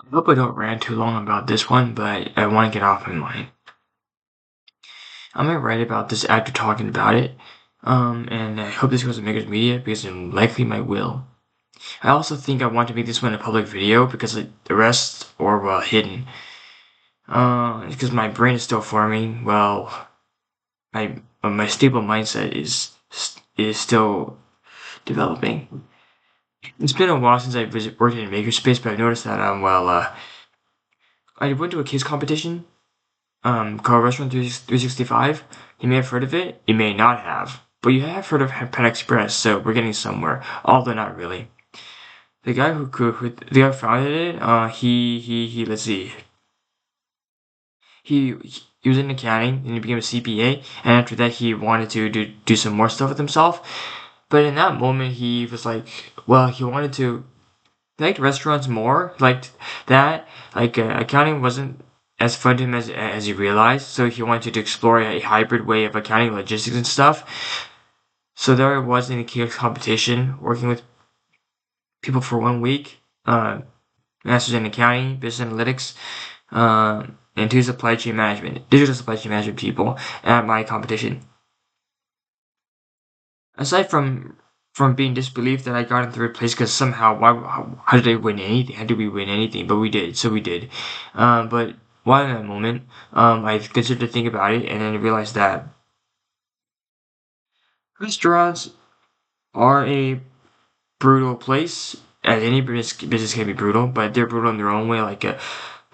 I hope I don't rant too long about this one, but I want to get off my mind. I'm gonna write about this after talking about it, and I hope this goes to Makers Media because it likely might will. I also think I want to make this one a public video because the rest are well hidden. Because my brain is still forming. Well, my stable mindset is still developing. It's been a while since I worked in a makerspace, but I've noticed that I went to a kids competition called Restaurant 365. You may have heard of it, you may not have, but you have heard of Pet Express, so we're getting somewhere, although not really. The guy the guy who founded it, let's see, he he was in accounting and he became a CPA, and after that he wanted to do some more stuff with himself. But in that moment, he was like, well, he wanted to he liked restaurants more, liked that. Accounting wasn't as fun to him as he realized, so he wanted to explore a hybrid way of accounting, logistics, and stuff. So there I was in a kiosk competition, working with people for 1 week, masters in accounting, business analytics, and two supply chain management, digital supply chain management people at my competition. Aside from being disbelieved that I got in third place because somehow how did I win anything? How did we win anything? But we did, so we did. But while in that moment, I considered to think about it and then realized that restaurants are a brutal place. As any business can be brutal, but they're brutal in their own way. Like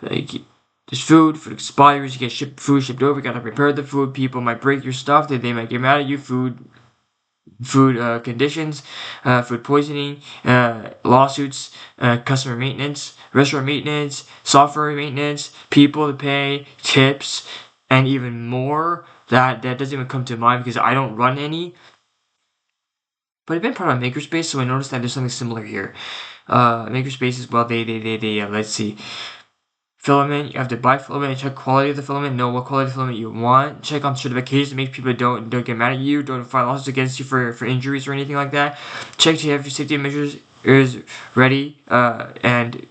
there's food expires, you get food shipped over, you gotta prepare the food. People might break your stuff, they might get mad at you. Food conditions, food poisoning, lawsuits, customer maintenance, restaurant maintenance, software maintenance, people to pay, tips, and even more. That doesn't even come to mind because I don't run any. But I've been part of Makerspace, so I noticed that there's something similar here. Makerspaces, well, let's see. Filament, you have to buy filament, check quality of the filament, know what quality of filament you want, check on certifications to make people don't get mad at you, don't file lawsuits against you for injuries or anything like that. Check to have your safety measures is ready, and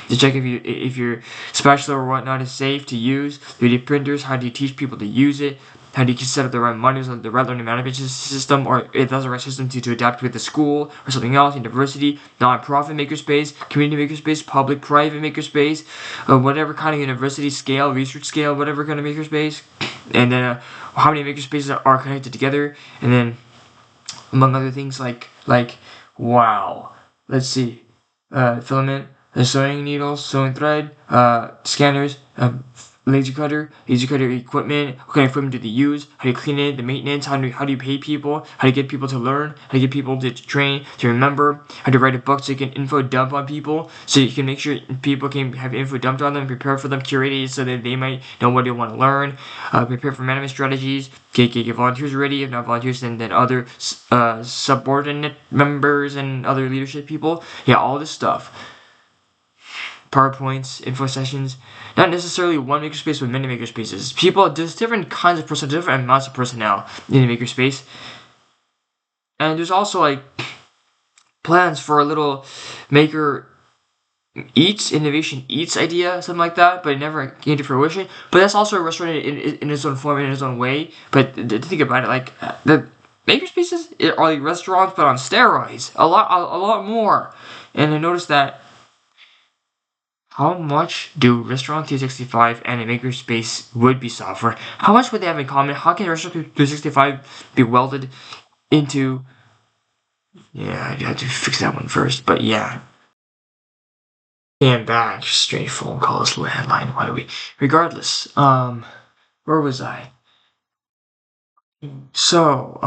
to check if your spatula or whatnot is safe to use. 3D printers, how do you teach people to use it? How do you set up the right modules, the right learning management system, or if that's the right system to adapt with the school or something else, university, non-profit makerspace, community makerspace, public, private makerspace, whatever kind of university scale, research scale, whatever kind of makerspace, and then how many makerspaces are connected together, and then among other things wow, let's see, filament, the sewing needles, sewing thread, scanners, laser cutter equipment, what kind of equipment do they use, how do you clean it, the maintenance, how do you pay people, how do you get people to learn, how do you get people to train, to remember, how to write a book so you can info dump on people, so you can make sure people can have info dumped on them, prepare for them, curate it so that they might know what they want to learn, prepare for management strategies, get volunteers ready, if not volunteers, then other subordinate members and other leadership people, yeah, all this stuff. PowerPoints, info sessions, not necessarily one makerspace, but many makerspaces. There's different kinds of personnel, different amounts of personnel in a makerspace. And there's also like plans for a little maker innovation eats idea, something like that, but it never came to fruition. But that's also a restaurant in its own form, in its own way. But to think about it, like the makerspaces are like restaurants, but on steroids, a lot more. And I noticed that. How much do Restaurant 365 and a Makerspace would be software? How much would they have in common? How can Restaurant 365 be welded into... Yeah, I'd have to fix that one first, but yeah. And back, straight phone calls, landline, why do we... Regardless, where was I? So,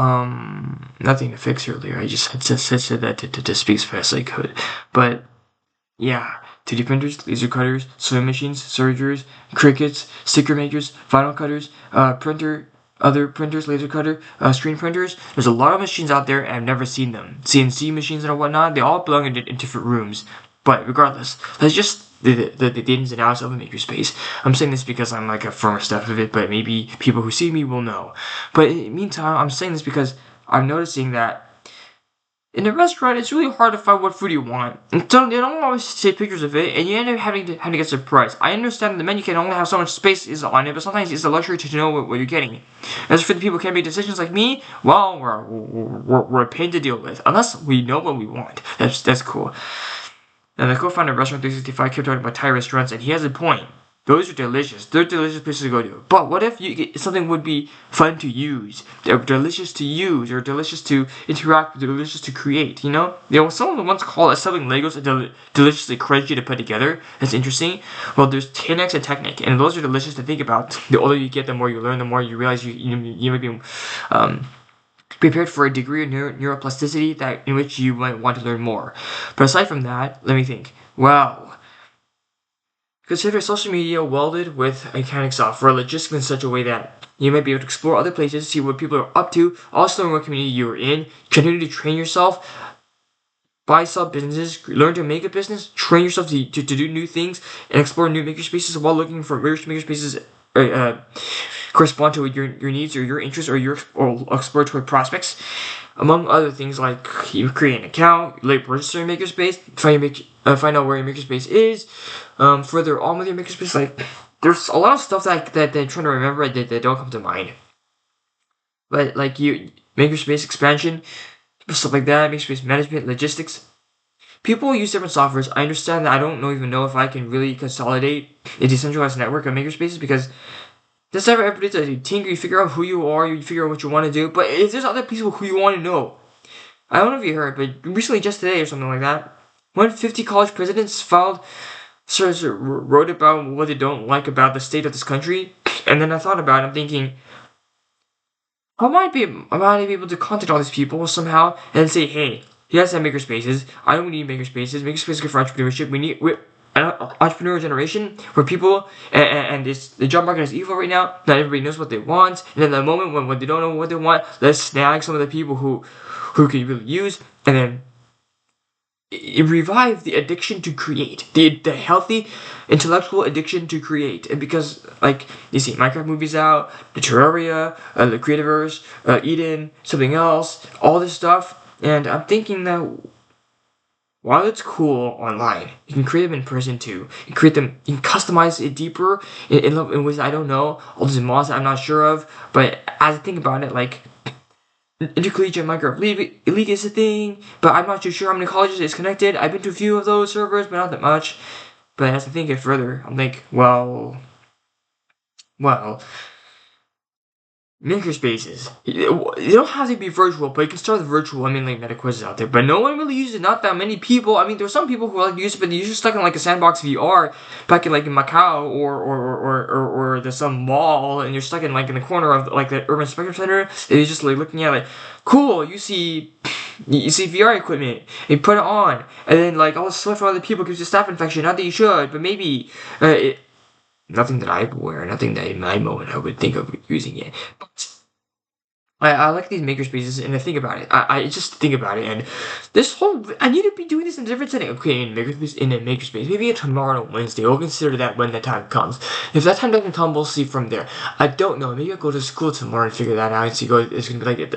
nothing to fix earlier. I just said that to speak as fast as I could. But, yeah. 3D printers, laser cutters, sewing machines, sergers, crickets, sticker makers, vinyl cutters, other printers, laser cutter, screen printers. There's a lot of machines out there, and I've never seen them. CNC machines and whatnot, they all belong in different rooms. But regardless, that's just the ins and outs of a makerspace. I'm saying this because I'm like a former staff of it, but maybe people who see me will know. But in the meantime, I'm saying this because I'm noticing that in a restaurant, it's really hard to find what food you want. And so they don't always take pictures of it, and you end up having to get surprised. I understand the menu can only have so much space is on it, but sometimes it's a luxury to know what you're getting. As for the people who can't make decisions like me, well, we're a pain to deal with. Unless we know what we want. That's cool. And the co-founder of Restaurant 365 kept talking about Thai restaurants, and he has a point. Those are delicious. They're delicious places to go to. But what if something would be fun to use? They're delicious to use, or delicious to interact with, delicious to create, you know? Someone once called assembling Legos deliciously crunchy to put together. That's interesting. Well, there's 10x and Technic, and those are delicious to think about. The older you get, the more you learn, the more you realize you might be prepared for a degree of neuroplasticity in which you might want to learn more. But aside from that, let me think. Wow. Consider social media welded with accounting software logistics in such a way that you might be able to explore other places, see what people are up to, also learn what community you are in, continue to train yourself, buy, sell businesses, learn to make a business, train yourself to do new things, and explore new makerspaces while looking for makerspaces correspond to your needs or your interests or your exploratory prospects. Among other things, like you create an account, register your makerspace, find out where your makerspace is. Further on with your makerspace, like there's a lot of stuff that they're trying to remember that don't come to mind. But like makerspace expansion, stuff like that, makerspace management, logistics. People use different softwares. I understand that I don't even know if I can really consolidate a decentralized network of makerspaces because this never everybody's a tinker. You figure out who you are, you figure out what you want to do. But if there's other people who you want to know, I don't know if you heard, but recently, just today or something like that, 150 college presidents wrote about what they don't like about the state of this country. And then I thought about it, I'm thinking, how might I be able to contact all these people somehow and say, hey, you guys have makerspaces. I don't need makerspaces. Makerspaces is good for entrepreneurship. We're an entrepreneurial generation where people and the job market is evil right now. Not everybody knows what they want, and in the moment when they don't know what they want, let's snag some of the people who can really use, and then revive the addiction to create, the healthy intellectual addiction to create. And because like you see Minecraft movies out, the Terraria, the Creativerse, Eden, something else, all this stuff, and I'm thinking that while it's cool online, you can create them in person too. You can customize it deeper in ways I don't know. All these mods that I'm not sure of. But as I think about it, like intercollegiate Minecraft League is a thing, but I'm not too sure how many colleges it's connected. I've been to a few of those servers, but not that much. But as I think it further, I'm like, well, Makerspaces. You don't have to be virtual, but you can start the virtual. I mean, like meta quizzes out there, but no one really uses it. Not that many people. I mean, there's some people who like to use it, but they're usually stuck in like a sandbox VR back in like in Macau or there's some mall, and you're stuck in like in the corner of like the urban spectrum center, and you're just like looking at like, cool. You see VR equipment, and you put it on, and then like all the stuff from other people gives you staph infection. Not that you should, but maybe nothing that I'm aware, nothing that in my moment I would think of using it. But I like these makerspaces, and I think about it. I just think about it, and I need to be doing this in a different setting. Okay, in a makerspace, maybe tomorrow Wednesday. We'll consider that when the time comes. If that time doesn't come, we'll see from there. I don't know. Maybe I'll go to school tomorrow and figure that out and see. It's gonna be like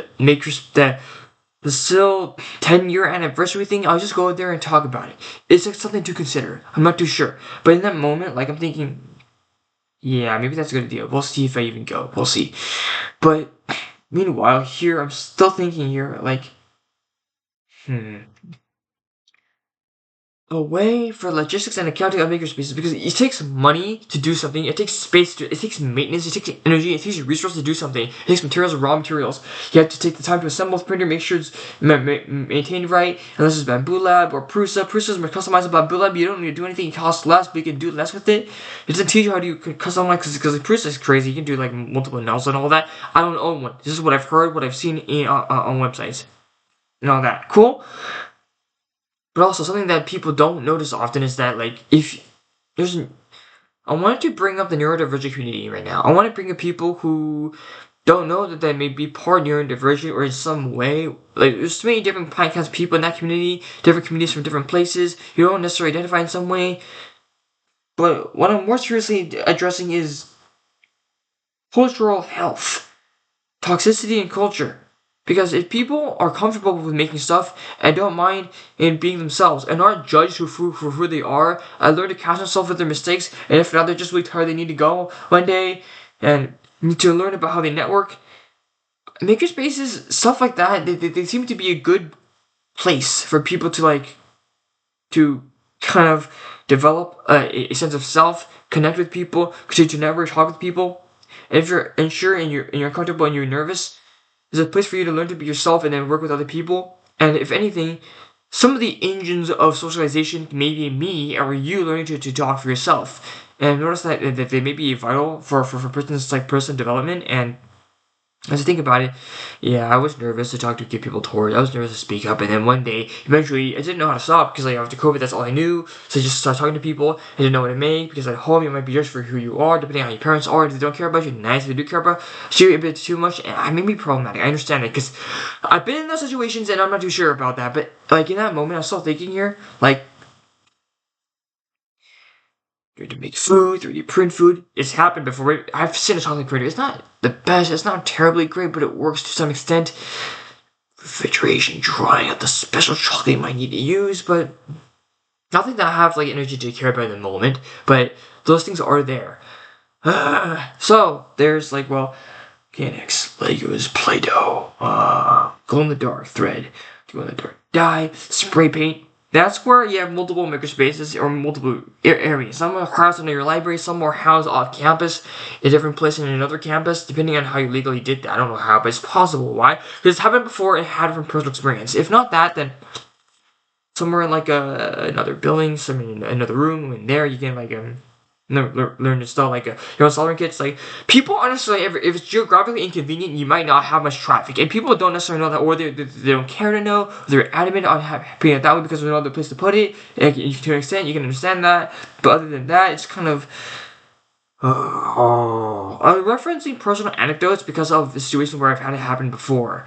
the still 10-year anniversary thing. I'll just go there and talk about it. It's like something to consider. I'm not too sure, but in that moment, like I'm thinking, yeah, maybe that's a good idea. We'll see if I even go. We'll see. But meanwhile, here I'm still thinking here, like, a way for logistics and accounting of makerspaces, because it takes money to do something, it takes space, it takes maintenance, it takes energy, it takes resources to do something, it takes materials, raw materials. You have to take the time to assemble the printer, make sure it's maintained right, unless it's Bamboo Lab or Prusa. Prusa is more customized Bamboo Lab. You don't need to do anything, it costs less, but you can do less with it. It doesn't teach you how to customize, because Prusa is crazy. You can do like multiple nails and all that. I don't own one. This is what I've heard, what I've seen on websites and all that. Cool. But also, something that people don't notice often is that, like, I wanted to bring up the neurodivergent community right now. I want to bring up people who don't know that they may be part neurodivergent or in some way. Like, there's so many different kinds of people in that community, different communities from different places. You don't necessarily identify in some way. But what I'm more seriously addressing is cultural health, toxicity in culture. Because if people are comfortable with making stuff and don't mind in being themselves and aren't judged for who they are, I learn to catch themselves with their mistakes, and if not, they're just really tired, they need to go one day and need to learn about how they network. Makerspaces, stuff like that, they seem to be a good place for people to kind of develop a sense of self, connect with people, continue to network, talk with people. And if you're unsure and you're uncomfortable and you're nervous, there's a place for you to learn to be yourself and then work with other people. And if anything, some of the engines of socialization may be me or you learning to talk for yourself. And notice that they may be vital for personal development. And as I think about it, yeah, I was nervous to talk to give people tours. I was nervous to speak up, and then one day, eventually, I didn't know how to stop because after COVID, that's all I knew. So I just started talking to people. I didn't know what to make because at home you might be judged for who you are, depending on how your parents are. If they don't care about you, nice. If they do care about you a bit too much, and I may be problematic. I understand it because I've been in those situations, and I'm not too sure about that. But in that moment, I was still thinking here, to make food, 3D print food. It's happened before. I've seen a chocolate printer. It's not the best. It's not terribly great, but it works to some extent. Refrigeration, drying out the special chocolate you might need to use, but nothing that I have energy to care about in the moment. But those things are there. So there's mechanics, Legos, Play-Doh, glow in the dark thread, glow in the dark dye, spray paint. That's where you have multiple makerspaces or multiple areas. Some are housed under your library, some are housed off campus, a different place in another campus, depending on how you legally did that. I don't know how, but it's possible. Why? Because it's happened before and had from personal experience. If not that, then somewhere in another building, somewhere in another room, and there you can learn to install your own soldering kits. People honestly, if it's geographically inconvenient, you might not have much traffic, and people don't necessarily know that, or they don't care to know. They're adamant on putting it that way because there's no other place to put it. And to an extent, you can understand that, but other than that, it's kind of. I'm referencing personal anecdotes because of the situation where I've had it happen before.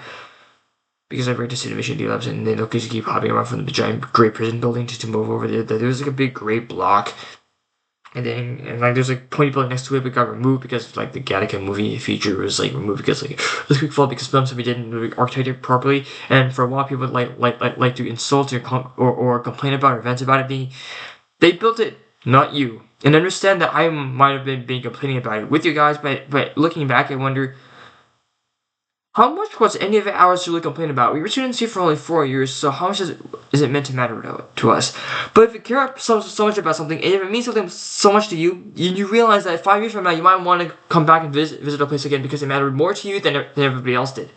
Because I've read to Mission D-Labs and they look keep hopping around from the giant gray prison building to move over there. There was a big gray block. And there's 20 building next to it, but got removed because the Gattaca movie feature was removed because it was quick fall because somebody didn't architect it properly. And for a lot of people like to insult or complain about or vent about it, they built it, not you. And understand that I might have been complaining about it with you guys, but looking back, I wonder. How much was any of it ours to really complain about? We were students here for only 4 years, so how much is it meant to matter to us? But if you care so much about something, and if it means something so much to you, you realize that 5 years from now, you might want to come back and visit a place again because it mattered more to you than everybody else did.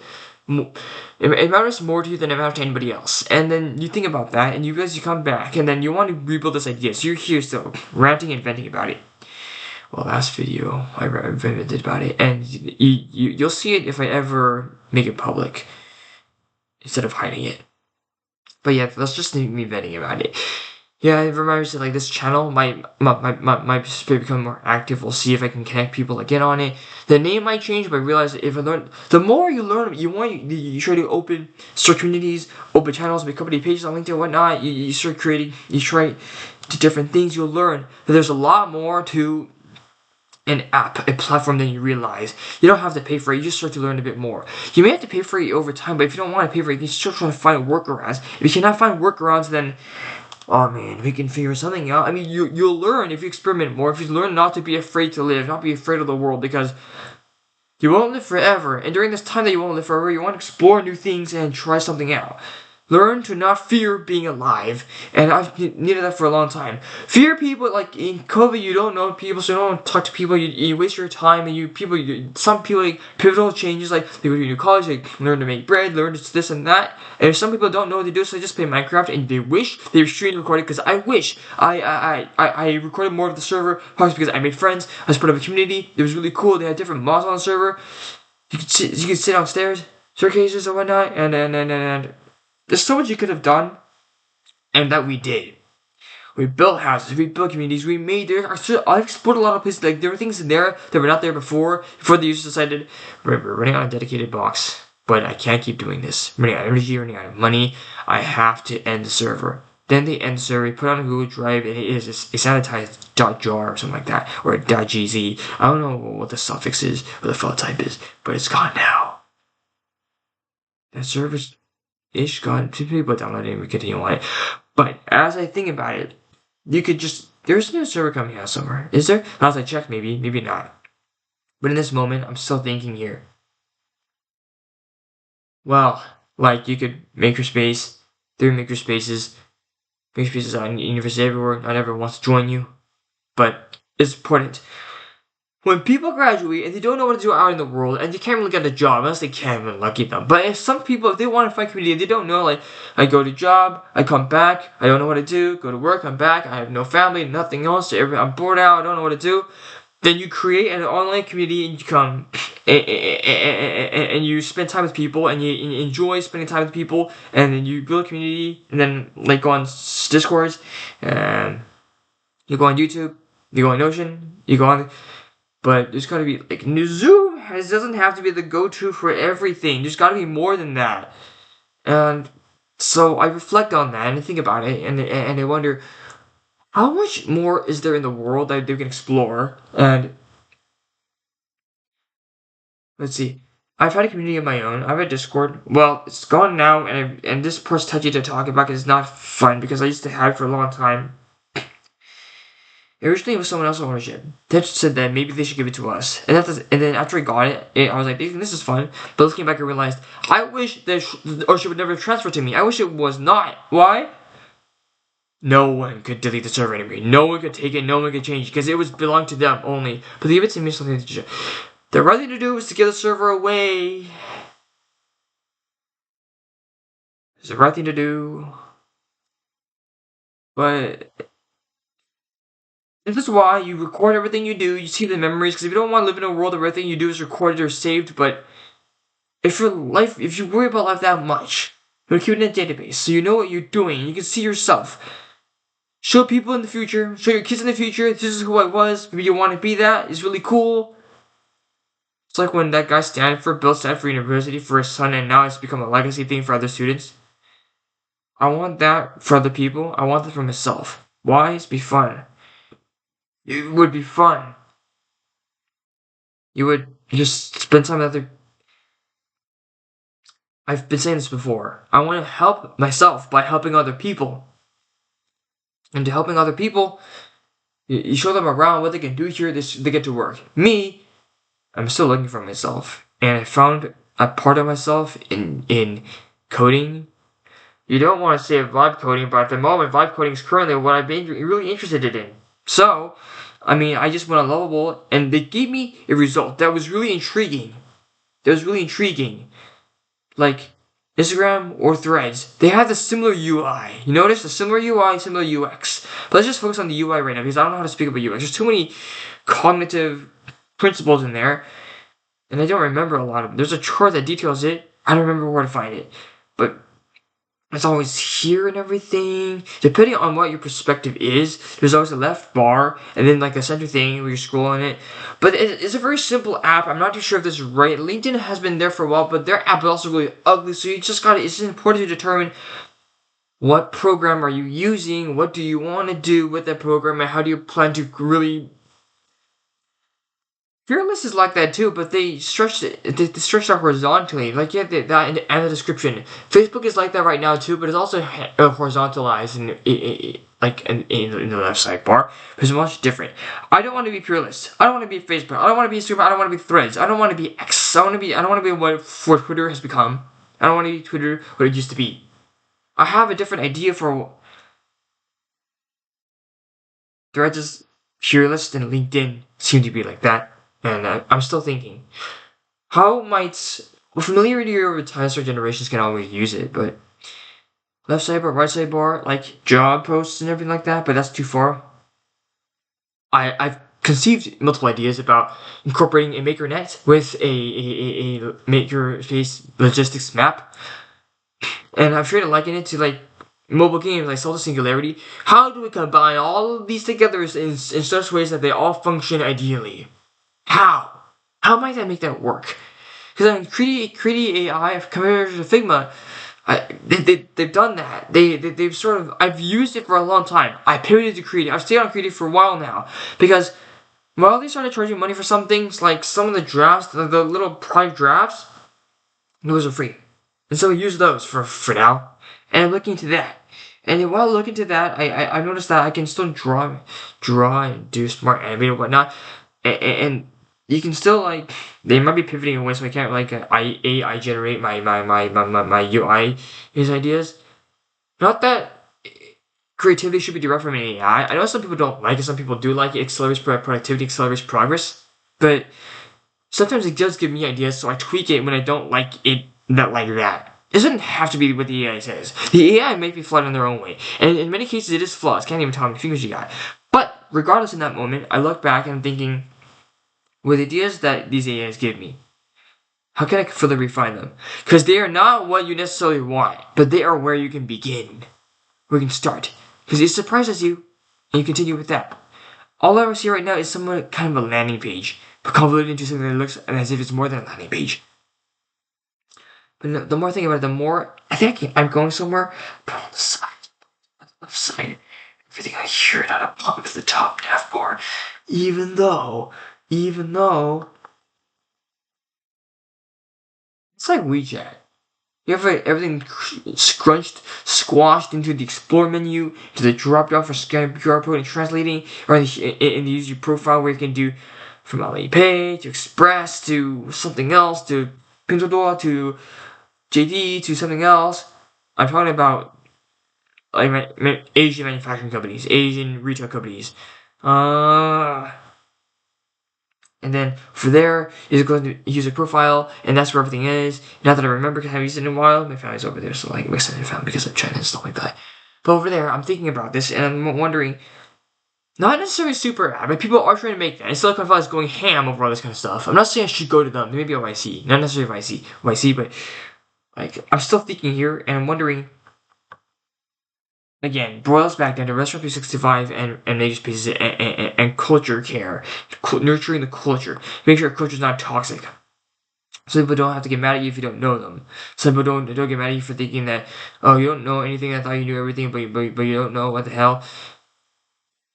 It matters more to you than it matters to anybody else. And then you think about that, and you realize you come back, and then you want to rebuild this idea. So you're here still, ranting and venting about it. Well, last video I vented about it, and you'll see it if I ever make it public instead of hiding it. But yeah, that's just me venting about it. Yeah, it reminds me this channel might become more active. We'll see if I can connect people again on it. The name might change, but I realize if I learn, the more you learn, you try to start communities, open channels, make company pages on LinkedIn and whatnot. You start creating, you try to different things. You'll learn that there's a lot more to an app, a platform than you realize. You don't have to pay for it, you just start to learn a bit more. You may have to pay for it over time, but if you don't want to pay for it, you can still try to find workarounds. If you cannot find workarounds, then, oh man, we can figure something out. I mean, you'll learn if you experiment more, if you learn not to be afraid to live, not be afraid of the world, because you won't live forever. And during this time that you won't live forever, you want to explore new things and try something out. Learn to not fear being alive, and I've needed that for a long time. Fear people, in COVID, you don't know people, so you don't talk to people, you waste your time, and some people, pivotal changes, they go to a new college, they learn to make bread, learn this and that, and if some people don't know what they do, so they just play Minecraft, and they wish they were streaming recording, because I wish I recorded more of the server, probably because I made friends, I was part of a community, it was really cool, they had different mods on the server, you could sit downstairs, staircases and whatnot, and there's so much you could have done, and that we did. We built houses, we built communities, I've explored a lot of places, there were things in there that were not there before the users decided, we're running on a dedicated box, but I can't keep doing this. I'm running out of energy, running out of money, I have to end the server. Then they end the server, put it on a Google Drive, and it is a sanitized .jar or something like that, or a .gz. I don't know what the suffix is, or the file type is, but it's gone now. that service-ish got people downloading and continue on it. But as I think about it, you could just there's no server coming out somewhere, is there? Last I checked, maybe not. But in this moment, I'm still thinking here. Well, like you could makerspace through makerspaces on university everywhere. Not everyone wants to join you, but it's important. When people graduate and they don't know what to do out in the world and they can't really get a job unless they can, even lucky them. But if some people, if they want to find community, they don't know, like, I go to job, I come back, I don't know what to do, go to work, I'm back, I have no family, nothing else, I'm bored out, I don't know what to do. Then you create an online community and you come and you spend time with people and you enjoy spending time with people and then you build a community and then like go on Discords and you go on YouTube, you go on Notion, you go on. But there's gotta be, like, Zoom doesn't have to be the go-to for everything. There's gotta be more than that. And so I reflect on that and I think about it and I wonder, how much more is there in the world that they can explore? And let's see. I've had a community of my own. I've had Discord. Well, it's gone now, and this part's touchy to talk about because it's not fun because I used to have it for a long time. Originally, it was someone else's ownership. They just said that maybe they should give it to us. And then after I got it, I was like, this is fun. But looking back, I realized, I wish the ownership would never transfer to me. I wish it was not. Why? No one could delete the server anymore. No one could take it. No one could change it. Because it was belonged to them only. But they give it to me something to do. The right thing to do was to give the server away. It's the right thing to do. But this is why you record everything you do, you see the memories, because if you don't want to live in a world where everything you do is recorded or saved, but if you worry about life that much, you'll keep it in a database, so you know what you're doing, you can see yourself. Show people in the future, show your kids in the future, this is who I was, maybe you want to be that, it's really cool. It's like when that guy built Stanford University for his son, and now it's become a legacy thing for other students. I want that for other people, I want that for myself. Why? It's be fun. It would be fun. You would just spend time with other. I've been saying this before. I want to help myself by helping other people. And to helping other people, you show them around what they can do here, they get to work. Me, I'm still looking for myself. And I found a part of myself in coding. You don't want to say vibe coding, but at the moment, vibe coding is currently what I've been really interested in. So, I mean, I just went on Lovable, and they gave me a result that was really intriguing. Like, Instagram or Threads, they have the similar UI. You notice? The similar UI, similar UX. But let's just focus on the UI right now, because I don't know how to speak about UX. There's too many cognitive principles in there, and I don't remember a lot of them. There's a chart that details it. I don't remember where to find it. But it's always here and everything. Depending on what your perspective is, there's always a left bar and then like the center thing where you're scrolling it. But it's a very simple app. I'm not too sure if this is right. LinkedIn has been there for a while, but their app is also really ugly. So it's just important to determine what program are you using, what do you want to do with that program, and how do you plan to really. Fearless is like that too, but they stretched it. They stretched out horizontally, like that and the description. Facebook is like that right now too, but it's also horizontalized in the left sidebar. It's much different. I don't want to be Fearless. I don't want to be Facebook. I don't want to be Instagram. I don't want to be Threads. I don't want to be X. I don't want to be what Twitter has become. I don't want to be Twitter what it used to be. I have a different idea for Threads is Fearless, and LinkedIn seem to be like that. And I'm still thinking, how might familiarity over time, certain generations can always use it, but left sidebar, right sidebar, like job posts and everything like that, but that's too far. I've conceived multiple ideas about incorporating a MakerNet with a Makerspace logistics map, and I've tried to liken it to like mobile games like Solstice Singularity. How do we combine all of these together in such ways that they all function ideally? How? How might I make that work? Because I mean, Creaty AI compared to Figma, they've done that. They've sort of. I've used it for a long time. I pivoted to Creaty. I've stayed on Creaty for a while now because while they started charging money for some things, like some of the drafts, the little private drafts, those are free. And so I use those for now. And I'm looking into that. And then while I look into that, I noticed that I can still draw and do smart animate and whatnot. And you can still like they might be pivoting away, so I can't like AI generate my UI his ideas. Not that creativity should be derived from an AI. I know some people don't like it, some people do like it. Accelerates productivity, accelerates progress, but sometimes it does give me ideas, so I tweak it when I don't like it like that. It doesn't have to be what the AI says. The AI may be flawed in their own way, and in many cases it is flawed. Can't even tell how many fingers you got. But regardless, in that moment, I look back and I'm thinking, with ideas that these AIs give me, how can I further refine them? Because they are not what you necessarily want, but they are where you can begin. We can start. Because it surprises you, and you continue with that. All I ever see right now is somewhat kind of a landing page, but convoluted into something that looks as if it's more than a landing page. But the more I think about it, the more I think I'm going somewhere, but on the side, on the left side, everything I hear it out of pump to the top nav bar. Even though, it's like WeChat. You have everything squashed into the Explore menu, to the drop down for scanning QR code and translating, or in the user profile where you can do from Alipay to Express to something else to Pinduoduo to JD to something else. I'm talking about like Asian manufacturing companies, Asian retail companies. And then for there is going to user profile, and that's where everything is. Not that I remember because I haven't used it in a while. My family's over there, so like my extended family because of China and stuff like that. But over there, I'm thinking about this, and I'm wondering, not necessarily super ad, but people are trying to make that. And Silicon Valley is going ham over all this kind of stuff. I'm not saying I should go to them. Maybe YC, not necessarily YC, but like I'm still thinking here, and I'm wondering. Again, boils back down to Restaurant 365 and Makerspaces and culture care, nurturing the culture, make sure culture is not toxic. So people don't have to get mad at you if you don't know them. Some people don't get mad at you for thinking that, oh, you don't know anything. I thought you knew everything, but you don't know what the hell.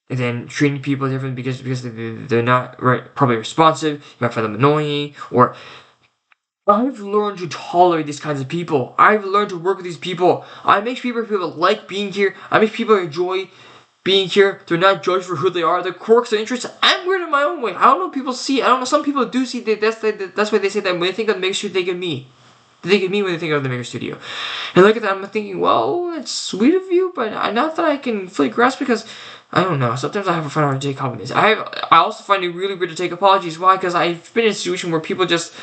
And then treating people different because they're not probably responsive. You might find them annoying, or I've learned to tolerate these kinds of people. I've learned to work with these people. I make people like being here. I make people enjoy being here. They're not judged for who they are, their quirks, their interests. I'm weird in my own way. I don't know if people see. I don't know. Some people do see that. That's why they say that when they think of the Maker Studio, they think of me. They think of me when they think of the Maker Studio. And look at that. I'm thinking, well, it's sweet of you, but not that I can fully grasp because I don't know. Sometimes I have a fun hard to take compliments. I also find it really weird to take apologies. Why? Because I've been in a situation where people just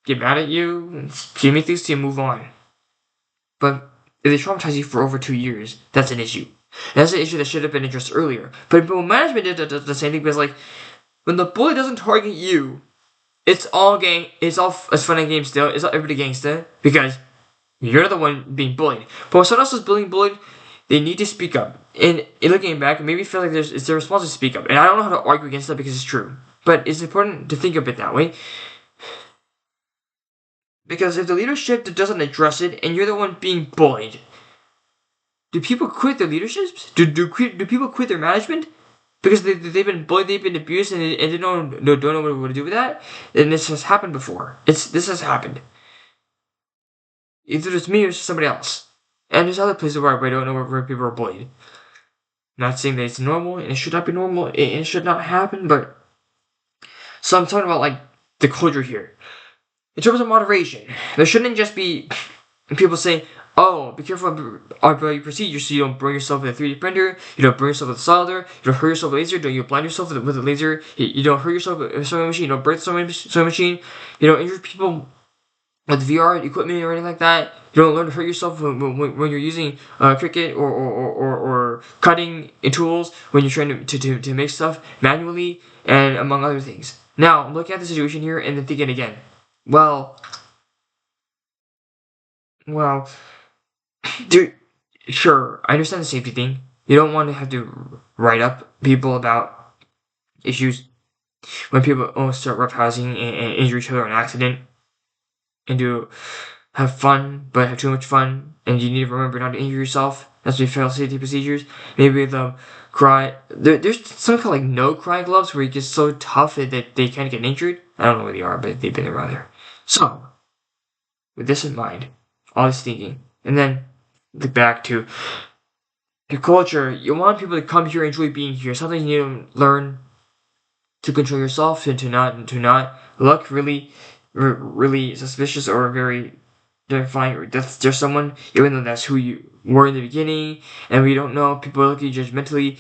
get mad at you, and say things to you, and move on. But if they traumatize you for over 2 years, that's an issue. And that's an issue that should have been addressed earlier. But management did the same thing because, like, when the bully doesn't target you, it's all fun and games still. It's all everybody gangsta because you're the one being bullied. But when someone else is being bullied, they need to speak up. And looking back, maybe feel like it's their response to speak up. And I don't know how to argue against that because it's true. But it's important to think of it that way. Because if the leadership doesn't address it, and you're the one being bullied, do people quit their leaderships? Do people quit their management? Because they've been bullied, they've been abused, and they don't know what to do with that? And this has happened before. This has happened. Either it's me or it's somebody else. And there's other places where I don't know where people are bullied. Not saying that it's normal, and it should not be normal, and it should not happen, but... So I'm talking about, like, the culture here. In terms of moderation, there shouldn't just be people saying, oh, be careful about your procedures so you don't burn yourself with a 3D printer, you don't burn yourself with a solder, you don't hurt yourself with a laser, don't you blind yourself with a laser, you don't hurt yourself with a sewing machine, you don't burn the sewing machine, you don't injure people with VR equipment or anything like that, you don't learn to hurt yourself when you're using Cricut or cutting tools when you're trying to make stuff manually, and among other things. Now, I'm looking at the situation here and then thinking again, well, dude, sure, I understand the safety thing. You don't want to have to write up people about issues when people start roughhousing and injure each other in an accident, and to have fun but have too much fun, and you need to remember not to injure yourself. That's why you fail safety procedures. Maybe there's some kind of like no cry gloves where you get so tough that they can't get injured. I don't know where they are, but they've been around there. So, with this in mind, all this thinking. And then look back to your culture. You want people to come here and enjoy being here. Sometimes you need to learn to control yourself and to not look really suspicious or very terrifying. There's someone, even though that's who you were in the beginning, and we don't know, people look at you judgmentally.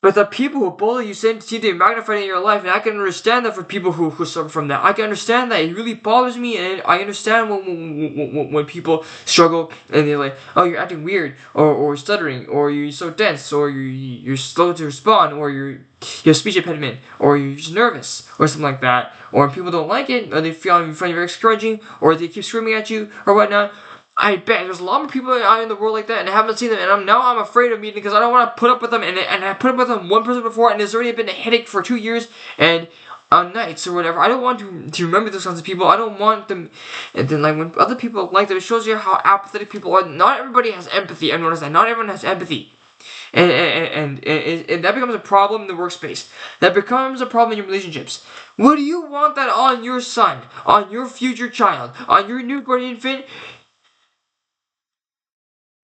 But the people who bully you seem to be magnified in your life, and I can understand that for people who suffer from that. I can understand that. It really bothers me, and I understand when people struggle and they're like, oh, you're acting weird, or stuttering, or you're so dense, or you're slow to respond, or you have speech impediment, or you're just nervous, or something like that. Or when people don't like it, or they find you very discouraging, or they keep screaming at you, or whatnot. I bet there's a lot more people out in the world like that, and I haven't seen them, and I'm afraid of meeting because I don't want to put up with them, and I put up with them one person before, and it's already been a headache for 2 years, and on nights or whatever. I don't want to remember those kinds of people. I don't want them, and then like when other people like them, it shows you how apathetic people are. Not everybody has empathy. I noticed that not everyone has empathy. And that becomes a problem in the workspace. That becomes a problem in your relationships. Would you want that on your son, on your future child, on your newborn infant?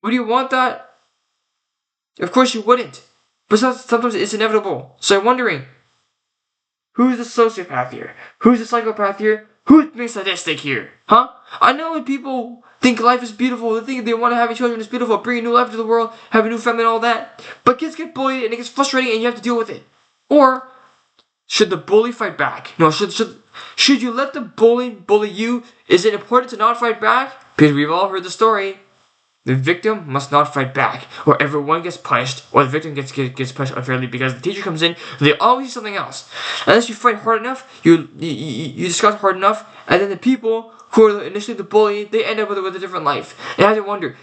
Would you want that? Of course you wouldn't. But sometimes it's inevitable. So I'm wondering, who's the sociopath here? Who's the psychopath here? Who's being sadistic here? Huh? I know when people think life is beautiful, they think they want to have children is beautiful, bring a new life to the world, have a new family and all that. But kids get bullied and it gets frustrating and you have to deal with it. Or should the bully fight back? No, should you let the bully you? Is it important to not fight back? Because we've all heard the story. The victim must not fight back, or everyone gets punished, or the victim gets punished unfairly because the teacher comes in, they always do something else. Unless you fight hard enough, you discuss hard enough, and then the people who are initially the bully, they end up with a different life. And I have to wonder,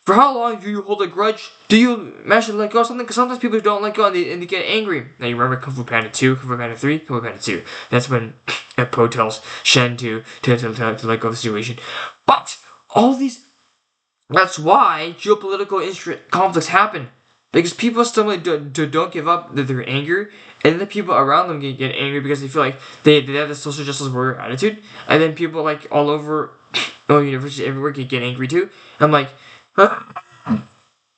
for how long do you hold a grudge? Do you manage to let go of something? Because sometimes people don't let go and they get angry. Now you remember Kung Fu Panda 2, Kung Fu Panda 3, Kung Fu Panda 2. That's when Po tells Shen to let go of the situation. But all these... That's why geopolitical conflicts happen. Because people still don't give up their anger, and then the people around them get angry because they feel like they have this social justice warrior attitude, and then people like all over universities everywhere get angry too. I'm like, wow,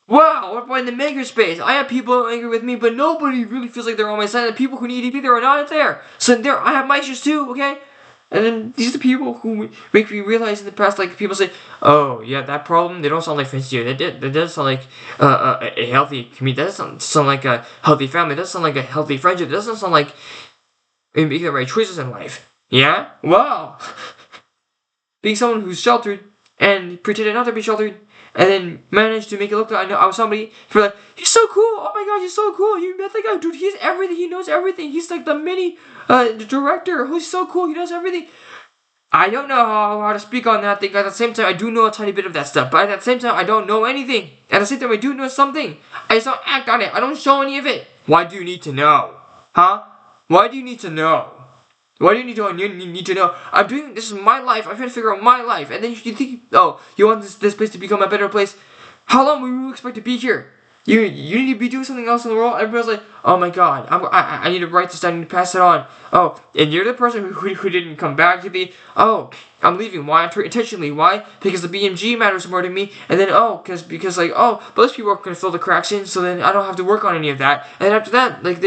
what about in the makerspace? I have people angry with me, but nobody really feels like they're on my side. The people who need to be there are not there. So there, I have my issues too, okay? And then these are the people who make me realize in the past, like people say, oh yeah, that problem, they don't sound like friends to you. That does sound like a healthy community. That doesn't sound like a healthy family. That doesn't sound like a healthy friendship. That doesn't sound like making the right choices in life. Yeah? Wow. Being someone who's sheltered and pretending not to be sheltered and then managed to make it look like I was somebody for like, he's so cool, oh my gosh, he's so cool, you met that guy, dude, he's everything, he knows everything, he's like the mini director, who's so cool, he knows everything. I don't know how to speak on that thing. At the same time, I do know a tiny bit of that stuff, but at the same time, I don't know anything. At the same time, I do know something. I just don't act on it. I don't show any of it. Why do you need to know? Huh? Why do you need to know? Why do you need to know? I'm doing this is my life. I'm trying to figure out my life, and then you think, oh, you want this place to become a better place? How long will you expect to be here? You need to be doing something else in the world. Everybody's like, oh my god, I need to write this down. I need to pass it on. Oh, and you're the person who didn't come back to be. Oh, I'm leaving. Why? Intentionally. Why? Because the BMG matters more to me. And then because like but those people are gonna fill the cracks in, so then I don't have to work on any of that. And then after that, like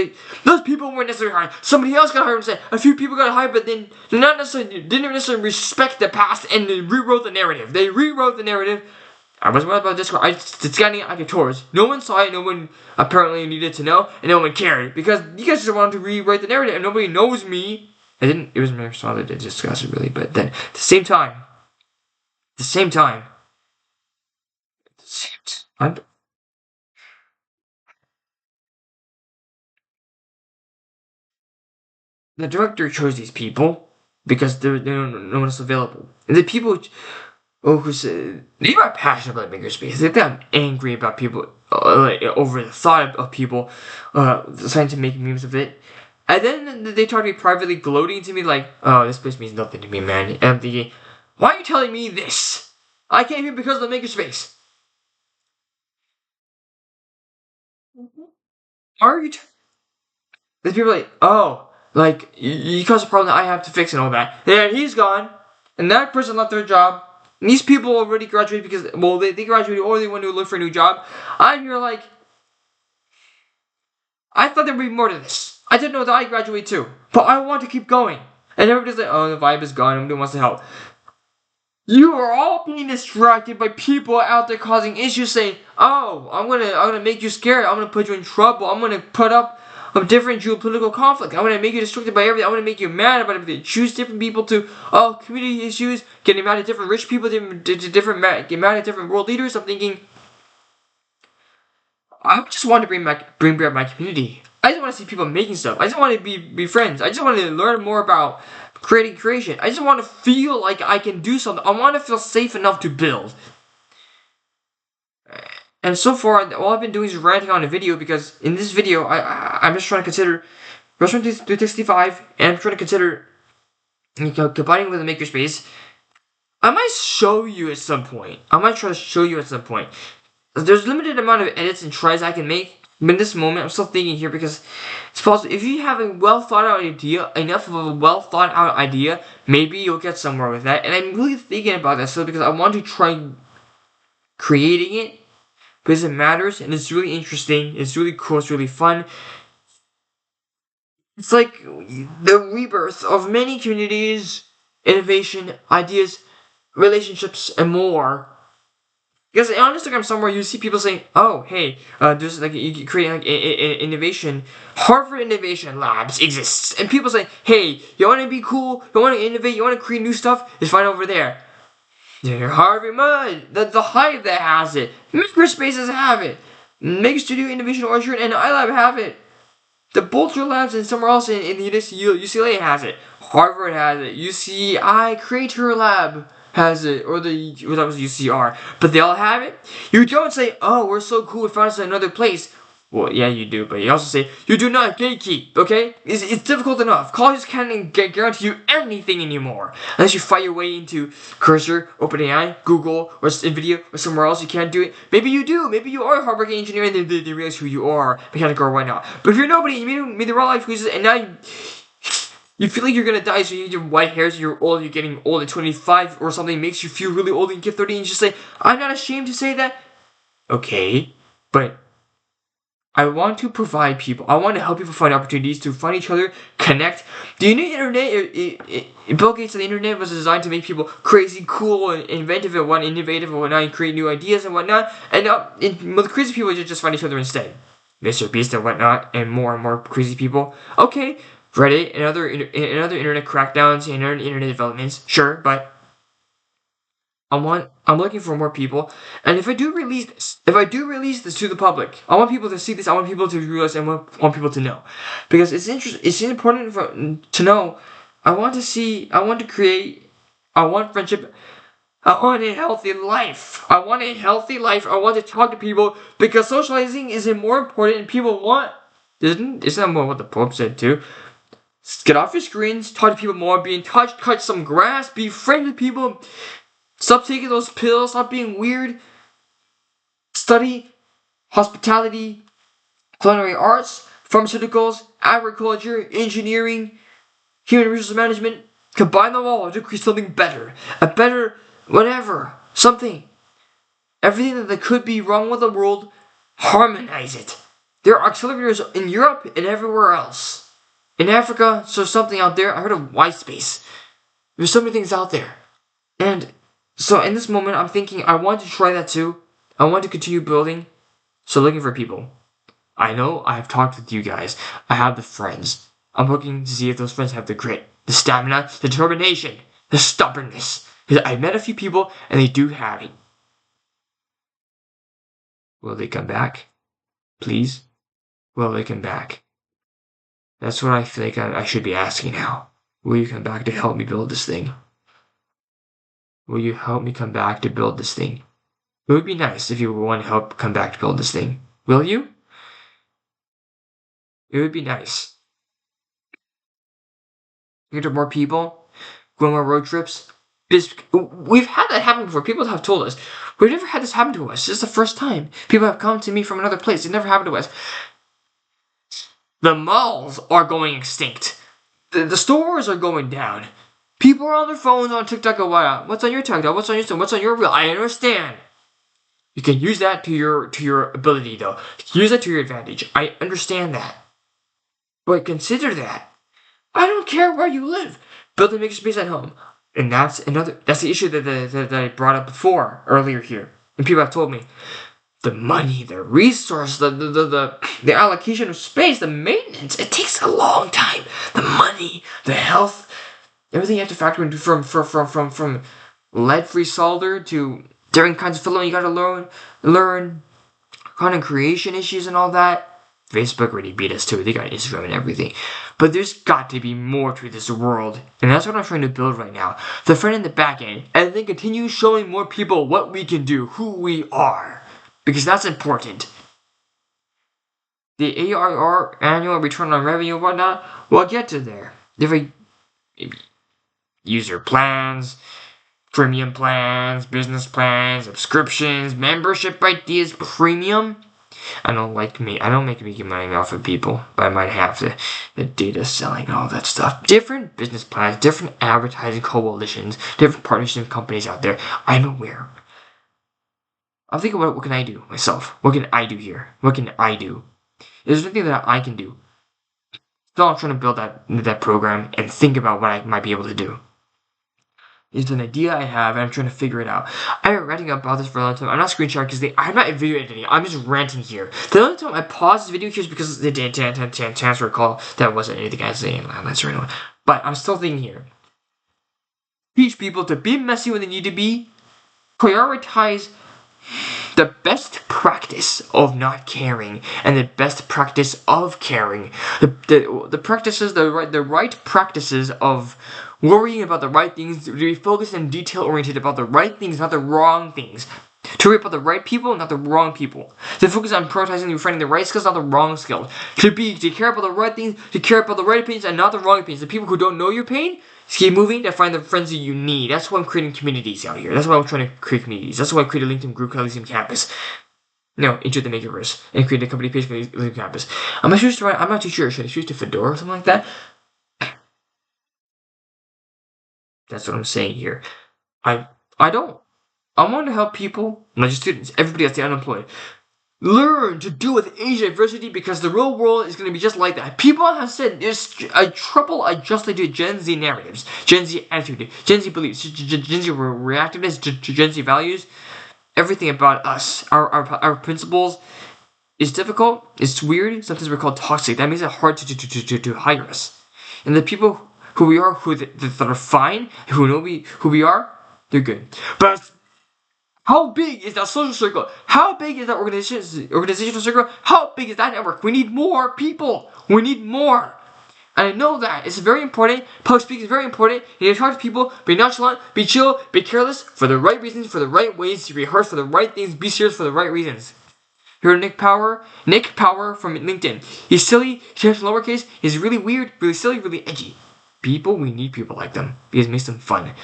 those people weren't necessarily hired. Somebody else got hired instead. A few people got hired, but then didn't necessarily respect the past and they rewrote the narrative. They rewrote the narrative. I wasn't worried about Discord. It's getting out of tours. No one saw it. No one apparently needed to know, and no one cared because you guys just wanted to rewrite the narrative, and nobody knows me. It was my father that discussed it really, but then at the same time, I'm, the director chose these people because no one else available, and the people. Oh, who said they are passionate about makerspace. They think I'm angry about people like, over the thought of people trying to make memes of it. And then they try to be privately gloating to me like, oh, this place means nothing to me, man. And I'm thinking, why are you telling me this? I came here because of the makerspace. Why are you? There's people like, oh, like you caused a problem that I have to fix and all that. Then he's gone, and that person left their job. these people already graduated because, well, they graduated or they want to look for a new job. I'm here like, I thought there would be more to this. I didn't know that I graduated too. But I want to keep going. And everybody's like, oh, the vibe is gone. Nobody wants to help. You are all being distracted by people out there causing issues saying, oh, I'm gonna make you scared. I'm gonna put you in trouble. I'm gonna put up a different geopolitical conflict. I'm gonna make you distracted by everything. I'm gonna make you mad about everything. Choose different people to, community issues, getting mad at different rich people, get mad at different world leaders. I'm thinking, I just want to bring back my community. I just want to see people making stuff. I just want to be friends. I just want to learn more about creation. I just want to feel like I can do something. I want to feel safe enough to build. And so far, all I've been doing is ranting on a video because in this video, I'm just trying to consider Restaurant 365 and I'm trying to consider combining with a Makerspace. I might show you at some point. I might try to show you at some point. There's limited amount of edits and tries I can make. But in this moment, I'm still thinking here because it's possible. If you have a well thought out idea, enough of a well thought out idea, maybe you'll get somewhere with that. And I'm really thinking about that still because I want to try creating it because it matters and it's really interesting. It's really cool. It's really fun. It's like the rebirth of many communities, innovation, ideas, relationships, and more. Because on Instagram somewhere you see people saying, "Oh, hey, there's like you create like innovation. Harvard Innovation Labs exists," and people say, "Hey, you want to be cool? You want to innovate? You want to create new stuff? It's fine over there." Harvard Mud, the Hive that has it. Makerspaces have it. Make Studio Innovation Orchard and iLab have it. The Bolter Labs and somewhere else in the UCLA has it. Harvard has it. UCI Creator Lab has it, or that was UCR, but they all have it. You don't say, "Oh, we're so cool, we found us in another place." Well, yeah, you do, but you also say, "You do not gatekeep." Okay, it's difficult enough. Colleges can't guarantee you anything anymore unless you fight your way into Cursor, OpenAI, Google, or NVIDIA, or somewhere else. You can't do it. Maybe you do. Maybe you are a Harvard engineer, and they realize who you are, mechanic or whatnot. But if you're nobody, you made the wrong life choices, and now you feel like you're gonna die, so you need your white hairs, you're getting old at 25 or something makes you feel really old and you get 30 and you just say, "I'm not ashamed to say that." Okay, but I want to provide people, I want to help people find opportunities to find each other, connect. The internet, Bill Gates said the internet was designed to make people crazy, cool, and inventive and innovative and whatnot, and create new ideas and whatnot. And the crazy people just find each other instead. Mr. Beast and whatnot, and more crazy people. Okay. Reddit and other internet crackdowns and internet developments, sure, but I'm looking for more people. And if I do release this to the public, I want people to see this. I want people to realize. I want people to know, because it's interesting. It's important to know. I want to create. I want friendship. I want a healthy life. I want to talk to people because socializing is more important. And people want. Isn't that what the Pope said too? Get off your screens, talk to people more, be in touch, cut some grass, be friendly with people, stop taking those pills, stop being weird, study hospitality, culinary arts, pharmaceuticals, agriculture, engineering, human resource management, combine them all to create something better, a better whatever, something. Everything that could be wrong with the world, harmonize it. There are accelerators in Europe and everywhere else. In Africa, so something out there. I heard of white space. There's so many things out there. And so in this moment, I'm thinking I want to try that too. I want to continue building. So looking for people. I know I have talked with you guys. I have the friends. I'm looking to see if those friends have the grit, the stamina, the determination, the stubbornness. Because I met a few people and they do have it. Will they come back? Please? Will they come back? That's what I think I should be asking now. Will you come back to help me build this thing? Will you help me come back to build this thing? It would be nice if you would want to help come back to build this thing. Will you? It would be nice. Get more people, go on more road trips. We've had that happen before. People have told us. We've never had this happen to us. This is the first time. People have come to me from another place. It never happened to us. The malls are going extinct. The stores are going down. People are on their phones on TikTok or whatnot. What's on your TikTok? What's on your What's on your reel? I understand. You can use that to your ability though. Use that to your advantage. I understand that. But consider that. I don't care where you live. Build a makerspace at home. And that's the issue that I brought up earlier here. And people have told me. The money, the resource, the allocation of space, the maintenance, it takes a long time. The money, the health, everything you have to factor into from lead-free solder to different kinds of filament you gotta learn content creation issues and all that. Facebook already beat us too. They got Instagram and everything. But there's got to be more to this world. And that's what I'm trying to build right now. The front and the back end. And then continue showing more people what we can do, who we are. Because that's important. The ARR, annual return on revenue and whatnot, we'll get to there. Different user plans, premium plans, business plans, subscriptions, membership ideas, premium. I don't make me money off of people, but I might have the data selling all that stuff. Different business plans, different advertising coalitions, different partnership companies out there. I'm aware. I'm thinking about what can I do myself? What can I do here? What can I do? Is there anything that I can do? So I'm trying to build that program and think about what I might be able to do. It's an idea I have, and I'm trying to figure it out. I've been ranting about this for a long time. I'm not screen sharing because I'm not video editing. I'm just ranting here. The only time I paused the video here is because the transfer call that wasn't anything I was saying. That's right. But I'm still thinking here. Teach people to be messy when they need to be. Prioritize the best practice of not caring and the best practice of caring. The practices, the right practices of worrying about the right things, to be focused and detail oriented about the right things, not the wrong things. To worry about the right people, not the wrong people. To focus on prioritizing and refining the right skills, not the wrong skills. To care about the right things, to care about the right opinions and not the wrong opinions. The people who don't know your pain, keep moving to find the friends that you need. That's why I'm creating communities out here. That's why I'm trying to create communities. That's why I created a LinkedIn group called LinkedIn Campus. No, into the Makeverse. And created a company page for LinkedIn Campus. I'm not too sure. Should I switch to Fedora or something like that? That's what I'm saying here. I want to help people, not just students, everybody that's unemployed. Learn to deal with age diversity because the real world is going to be just like that. People have said there's a trouble adjusting to Gen Z narratives, Gen Z attitude, Gen Z beliefs, Gen Z reactiveness, Gen Z values. Everything about us, our principles, is difficult. It's weird. Sometimes we're called toxic. That makes it hard to hire us. And the people who we are, that are fine, who know who we are, they're good. But how big is that social circle? How big is that organizational circle? How big is that network? We need more people. We need more. And I know that. It's very important. Public speaking is very important. You need to talk to people. Be nonchalant. Be chill. Be careless. For the right reasons. For the right ways. To rehearse for the right things. Be serious for the right reasons. Here's Nick Power. Nick Power from LinkedIn. He's silly. He has lowercase. He's really weird. Really silly. Really edgy. We need people like them. Because it makes them fun.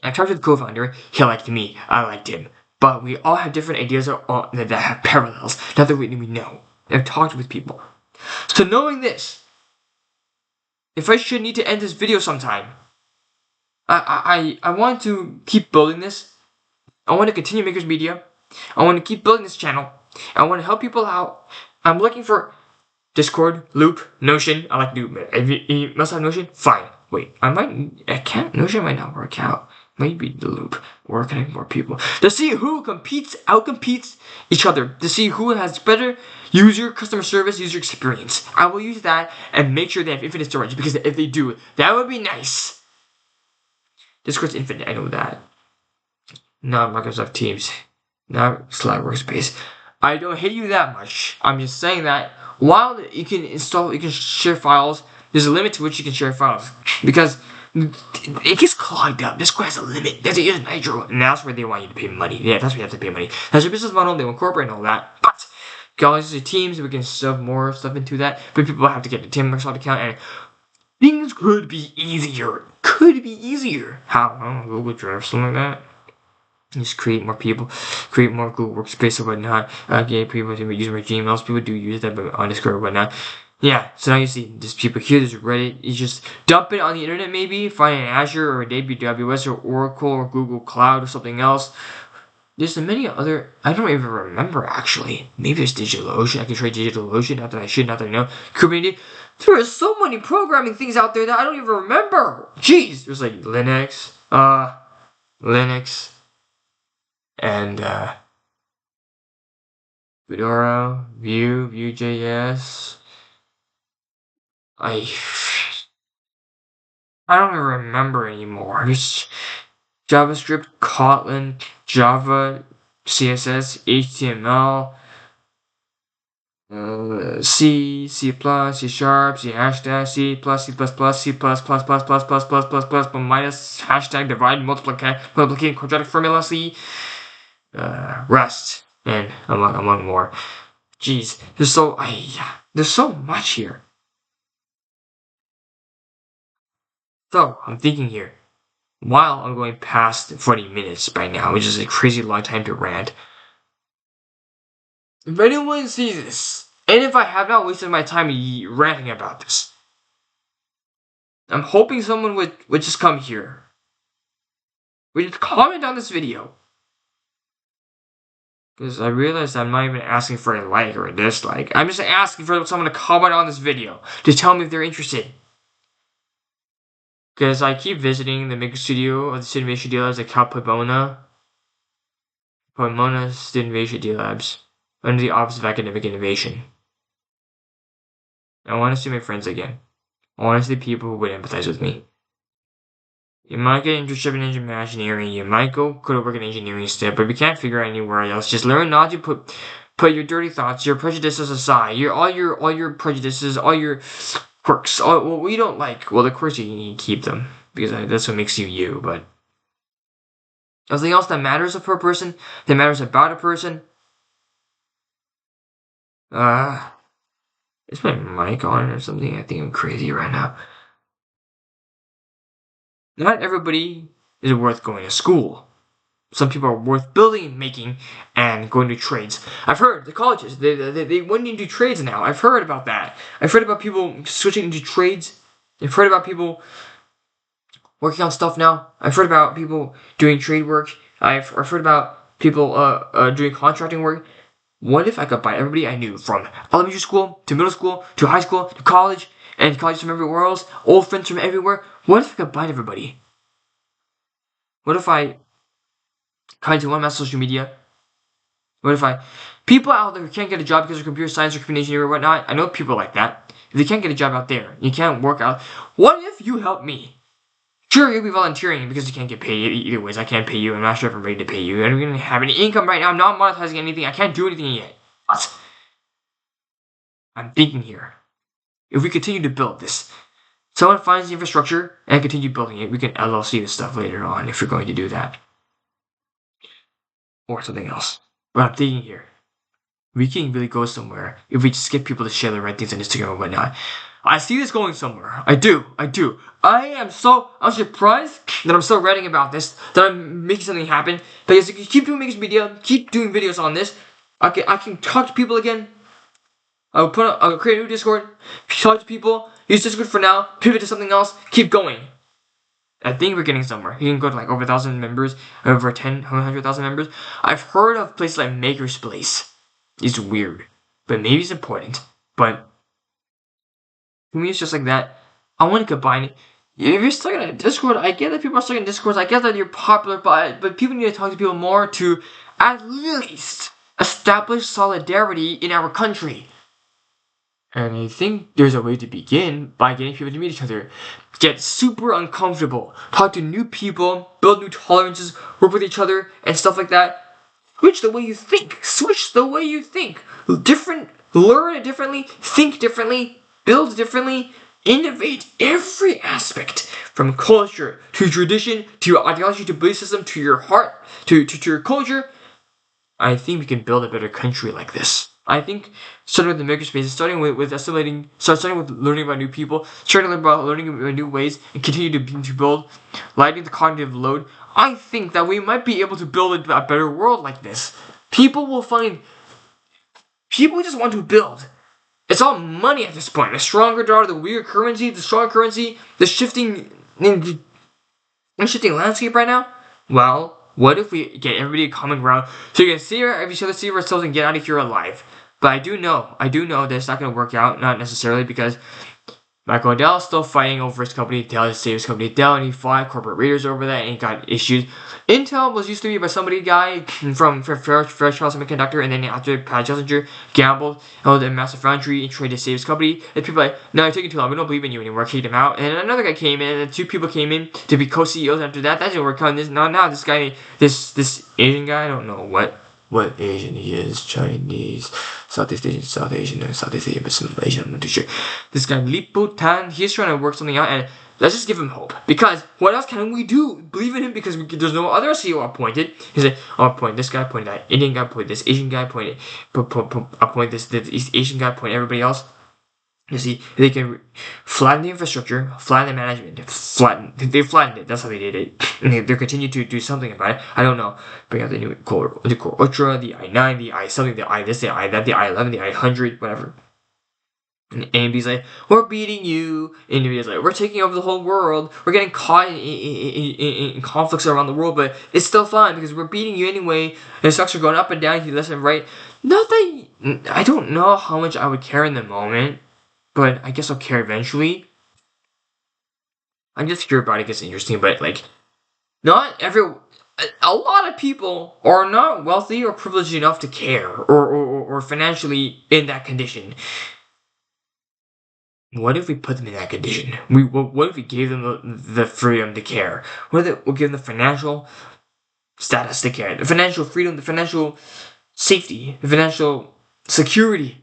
I talked to the co-founder. He liked me. I liked him. But we all have different ideas that have parallels. Not that we know. I've talked with people. So knowing this, if I should need to end this video sometime, I want to keep building this. I want to continue Makers Media. I want to keep building this channel. I want to help people out. I'm looking for Discord, Loop, Notion. I like Loop. If you must have Notion, fine. Wait, Notion might not work out. Maybe the Loop. Or connect more people. To see who outcompetes each other. To see who has better customer service, user experience. I will use that and make sure they have infinite storage. Because if they do, that would be nice. Discord's infinite, I know that. Not Microsoft Teams. Not Slack Workspace. I don't hate you that much. I'm just saying that while you can share files, there's a limit to which you can share files. Because it gets clogged up. Discord has a limit. There's a Nitro, and that's where they want you to pay money. Yeah, that's where you have to pay money. That's your business model. They will incorporate and all that. But you can always use Teams. We can shove more stuff into that. But people have to get a Microsoft account, and things could be easier. How? I don't know, Google Drive, something like that. Just create more people, create more Google Workspace or whatnot. Get people to use more Gmails. People do use that, but on Discord or whatnot. Yeah, so now you see there's people here, there's Reddit. You just dump it on the internet, maybe find an Azure or an AWS or Oracle or Google Cloud or something else. There's many other. I don't even remember actually. Maybe there's DigitalOcean. I can try DigitalOcean. Not that I should. Not that I know. Kubernetes. There are so many programming things out there that I don't even remember. Jeez, there's like Linux, and Fedora, Vue.js. I don't even remember anymore. There's JavaScript, Kotlin, Java, CSS, HTML, C, C++, C Sharp, C hashtag, C++, C++, C++, but minus hashtag divide, multiplicating quadratic formula, C, Rust, and among more. Jeez, there's so much here. So I'm thinking here, while I'm going past 40 minutes by now, which is a crazy long time to rant. If anyone sees this, and if I have not wasted my time ranting about this, I'm hoping someone would just come here. Would just comment on this video. Because I realized I'm not even asking for a like or a dislike. I'm just asking for someone to comment on this video to tell me if they're interested. Because I keep visiting the Maker Studio of the Student Innovation D Labs at Cal Pomona Student Innovation D Labs under the Office of Academic Innovation. I want to see my friends again. I want to see people who would empathize with me. You might get an internship in engineering. You might go to work in engineering instead, but if you can't figure out anywhere else, just learn not to put your dirty thoughts, your prejudices aside. All your prejudices, all your quirks. What we don't like. Well, the quirks you can keep them because that's what makes you you. But everything else that matters for a person, that matters about a person. Is my mic on or something? I think I'm crazy right now. Not everybody is worth going to school. Some people are worth building, making, and going to trades. I've heard the colleges, they went into trades now. I've heard about that. I've heard about people switching into trades. I've heard about people working on stuff now. I've heard about people doing trade work. I've heard about people doing contracting work. What if I could buy everybody I knew from elementary school to middle school to high school to college and colleges from everywhere else, old friends from everywhere? What if I could bind everybody? What if I cut into one mass social media? What if people out there who can't get a job because of computer science or computer engineering or whatnot? I know people like that. If they can't get a job out there, you can't work out. What if you help me? Sure, you'll be volunteering because you can't get paid either ways. I can't pay you. I'm not sure if I'm ready to pay you. I don't even have any income right now. I'm not monetizing anything. I can't do anything yet. But I'm thinking here. If we continue to build this, someone finds the infrastructure and continue building it, we can LLC this stuff later on if we're going to do that. Or something else. But I'm thinking here. We can really go somewhere if we just get people to share the right things on Instagram and whatnot. I see this going somewhere. I do. I'm surprised that I'm still writing about this, that I'm making something happen. Because if you keep doing media, keep doing videos on this, I can talk to people again. I'll create a new Discord, talk to people, use Discord for now, pivot to something else, keep going. I think we're getting somewhere. You can go to like over 1,000 members, over 100,000 members. I've heard of places like Makerspaces. It's weird, but maybe it's important. But to me, it's just like that. I want to combine it. If you're stuck in a Discord, I get that people are stuck in Discord. I get that you're popular, but people need to talk to people more to at least establish solidarity in our country. And I think there's a way to begin by getting people to meet each other. Get super uncomfortable. Talk to new people. Build new tolerances. Work with each other and stuff like that. Switch the way you think. Learn differently. Think differently. Build differently. Innovate every aspect. From culture to tradition to your ideology to belief system to your heart to your culture. I think we can build a better country like this. I think starting with the makerspaces, starting with learning about new people, starting about learning about new ways, and continue to build, lightening the cognitive load. I think that we might be able to build a better world like this. People just want to build. It's all money at this point. The stronger dollar, the weaker currency, the stronger currency, the shifting landscape right now. Well, what if we get everybody coming around so you can see each other, see ourselves, and get out of here alive? But I do know that it's not going to work out, not necessarily because Michael Dell is still fighting over his company. Dell to save his company. Dell, and he fought corporate raiders over that, and he got issues. Intel was used to be by somebody guy from Fairchild Semiconductor, and then after Pat Gelsinger gambled, held a massive foundry, and tried to save his company. And people were like, no, you're taking too long. We don't believe in you anymore. Kicked him out. And another guy came in, and two people came in to be co-CEOs after that. That didn't work out. Now this guy, this Asian guy, I don't know what Asian he is, Chinese, Southeast Asian, Southeast Asian, Muslim Asian, I'm not too sure. This guy, Li Tan, he's trying to work something out, and let's just give him hope. Because what else can we do? Believe in him because there's no other CEO appointed. He's like, I'll appoint this guy, appoint that Indian guy, appoint this Asian guy, appoint this East Asian guy, appoint everybody else. You see, they can flatten the infrastructure, flatten the management, they flattened it, that's how they did it. And they're continuing to do something about it. I don't know. Bring out the new Core Ultra, the i9, the i something, the i this, the i that, the i11, the i100, whatever. And AMD's like, we're beating you. NVIDIA's like, we're taking over the whole world. We're getting caught in conflicts around the world, but it's still fun because we're beating you anyway. And stocks are going up and down, left and right. Not that I don't know how much I would care in the moment. But I guess I'll care eventually. I'm just curious about it. It gets interesting, but like, a lot of people are not wealthy or privileged enough to care, or financially in that condition. What if we put them in that condition? What if we gave them the freedom to care? What if we give them the financial status to care, the financial freedom, the financial safety, the financial security?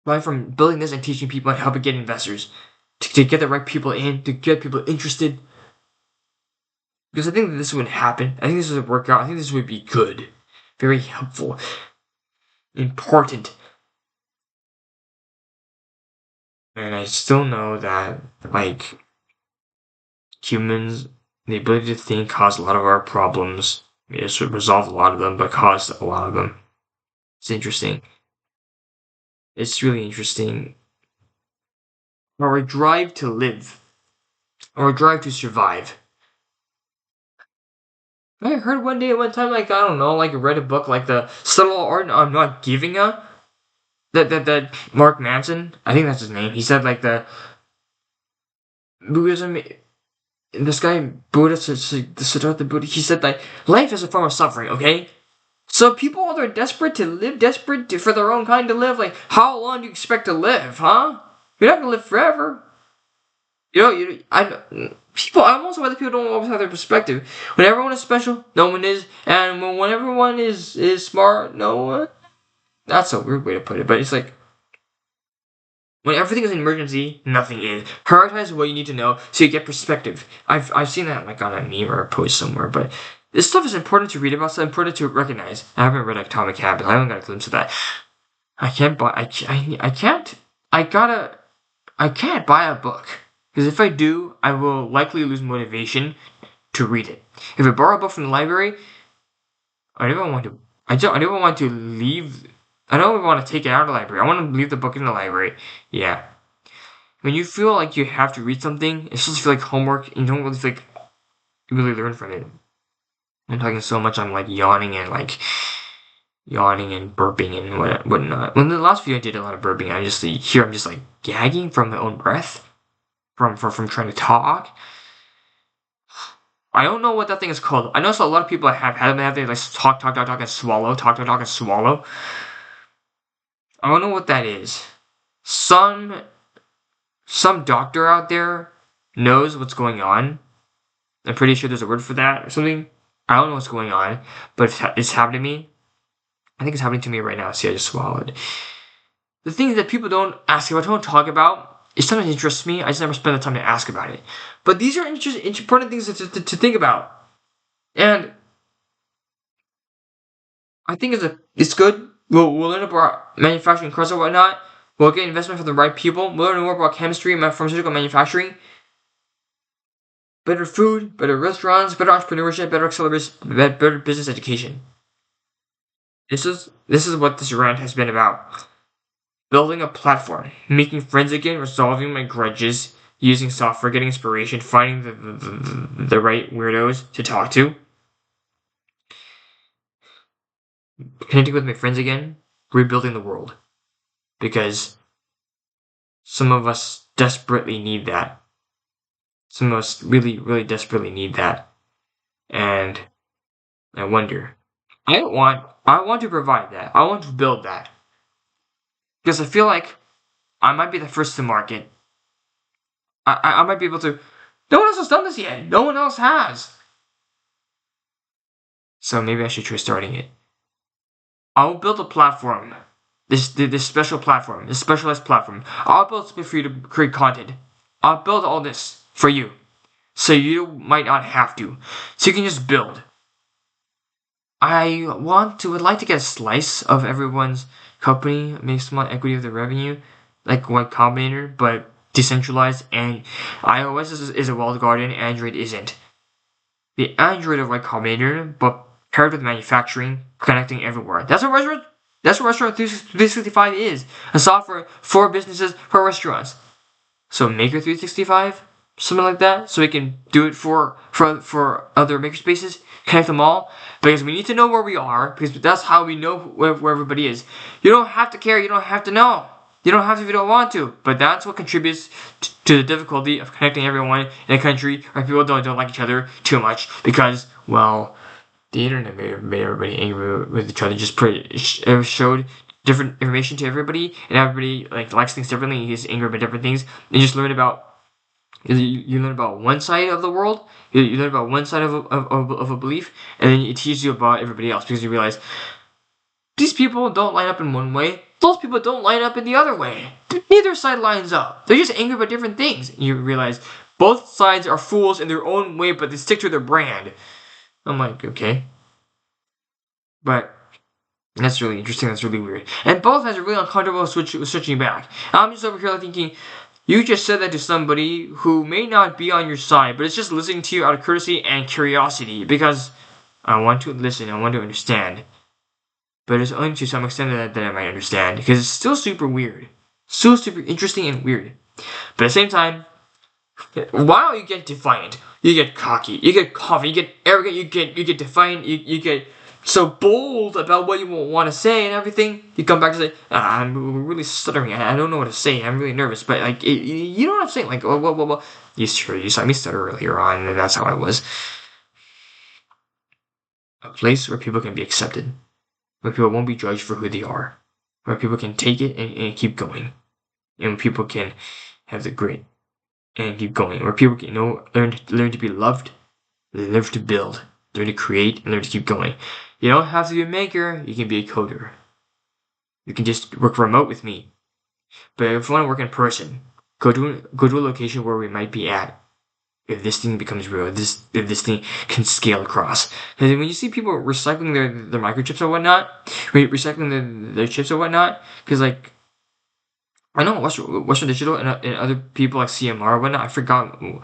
Right, from building this and teaching people and helping get investors to get the right people in, to get people interested. Because I think that this would happen. I think this would work out. I think this would be good. Very helpful. Important. And I still know that, like, humans, the ability to think caused a lot of our problems. It should resolve a lot of them, but caused a lot of them. It's interesting. It's really interesting. Our drive to live. Our drive to survive. I heard one day at one time, like, I don't know, like, I read a book, like, the subtle art of not giving a. That Mark Manson, I think that's his name, he said, like, the Buddhism, this guy, Buddha, Siddhartha Buddha, he said, like, life is a form of suffering, okay? So people are desperate to live, for their own kind to live. Like, how long do you expect to live, huh? You're not gonna live forever. I'm also why the people don't always have their perspective. When everyone is special, no one is, and when everyone is smart, no one. That's a weird way to put it, but it's like when everything is an emergency, nothing is. Prioritize what you need to know so you get perspective. I've seen that like on a meme or a post somewhere, but this stuff is important to read about, so important to recognize. I haven't read Atomic Habits. I haven't got a glimpse of that. I can't buy a book. Because if I do, I will likely lose motivation to read it. If I borrow a book from the library, I don't even want to leave. I don't even want to take it out of the library. I want to leave the book in the library. Yeah. When you feel like you have to read something, it just feel like homework, and you don't really feel like you really learn from it. I'm talking so much, I'm like yawning and burping and whatnot. When the last video I did a lot of burping, I'm just like gagging from my own breath. From trying to talk. I don't know what that thing is called. I know so a lot of people have they like talk and swallow, talk and swallow. I don't know what that is. Some doctor out there knows what's going on. I'm pretty sure there's a word for that or something. I don't know what's going on, but it's happening to me. I think it's happening to me right now. See, I just swallowed. The things that people don't ask about, don't talk about, it sometimes interests me. I just never spend the time to ask about it. But these are important things to think about. And I think it's good. We'll learn about manufacturing cars and whatnot. We'll get investment from the right people. We'll learn more about chemistry and pharmaceutical manufacturing. Better food, better restaurants, better entrepreneurship, better acceleration, better business education. This is what this rant has been about. building a platform, making friends again, resolving my grudges, using software, getting inspiration, finding the right weirdos to talk to, connecting with my friends again, rebuilding the world. Because some of us desperately need that. Some of us really, really desperately need that. And I wonder. I want to provide that. I want to build that. Because I feel like I might be the first to market. I might be able to. No one else has done this yet. No one else has. So maybe I should try starting it. I will build a platform. This special platform. This specialized platform. I'll build something for you to create content. I'll build all this for you. So you might not have to. So you can just build. Would like to get a slice of everyone's company, make small equity of the revenue, like Y Combinator, but decentralized, and iOS is a walled garden, Android isn't. The Android of Y Combinator, but paired with manufacturing, connecting everywhere. That's what Restaurant 365 is. A software for businesses, for restaurants. So Maker 365, something like that, so we can do it for other makerspaces, connect them all, because we need to know where we are, because that's how we know where everybody is. You don't have to care, you don't have to know. You don't have to if you don't want to, but that's what contributes to the difficulty of connecting everyone in a country where people don't like each other too much, because, well, the internet made everybody angry with each other, it showed different information to everybody, and everybody likes things differently, and he's angry about different things, and you just learn about you learn about one side of the world, you learn about one side of a belief, and then it teaches you about everybody else, because you realize these people don't line up in one way, those people don't line up in the other way. Neither side lines up. They're just angry about different things. And you realize both sides are fools in their own way, but they stick to their brand. I'm like, okay. But that's really interesting, that's really weird. And both sides are really uncomfortable switching back. I'm just over here thinking, you just said that to somebody who may not be on your side, but it's just listening to you out of courtesy and curiosity, because I want to listen, I want to understand. But it's only to some extent that I might understand, because it's still super weird. Still super interesting and weird. But at the same time, while you get defiant, you get cocky, you get confident, you get arrogant, you get defiant, you get so bold about what you want to say and everything, you come back and say, I'm really stuttering, I don't know what to say, I'm really nervous, but you know what I'm saying, well, you saw me stutter earlier on, and that's how I was. A place where people can be accepted, where people won't be judged for who they are, where people can take it and keep going, and where people can have the grit and keep going, where people can learn to be loved, learn to build, learn to create, and learn to keep going. You don't have to be a maker, you can be a coder. You can just work remote with me. But if you want to work in person, go to a location where we might be at. If this thing becomes real, if this thing can scale across. Because when you see people recycling their microchips or whatnot, recycling their chips or whatnot, because I know Western Digital and other people like CMR or whatnot, I forgot what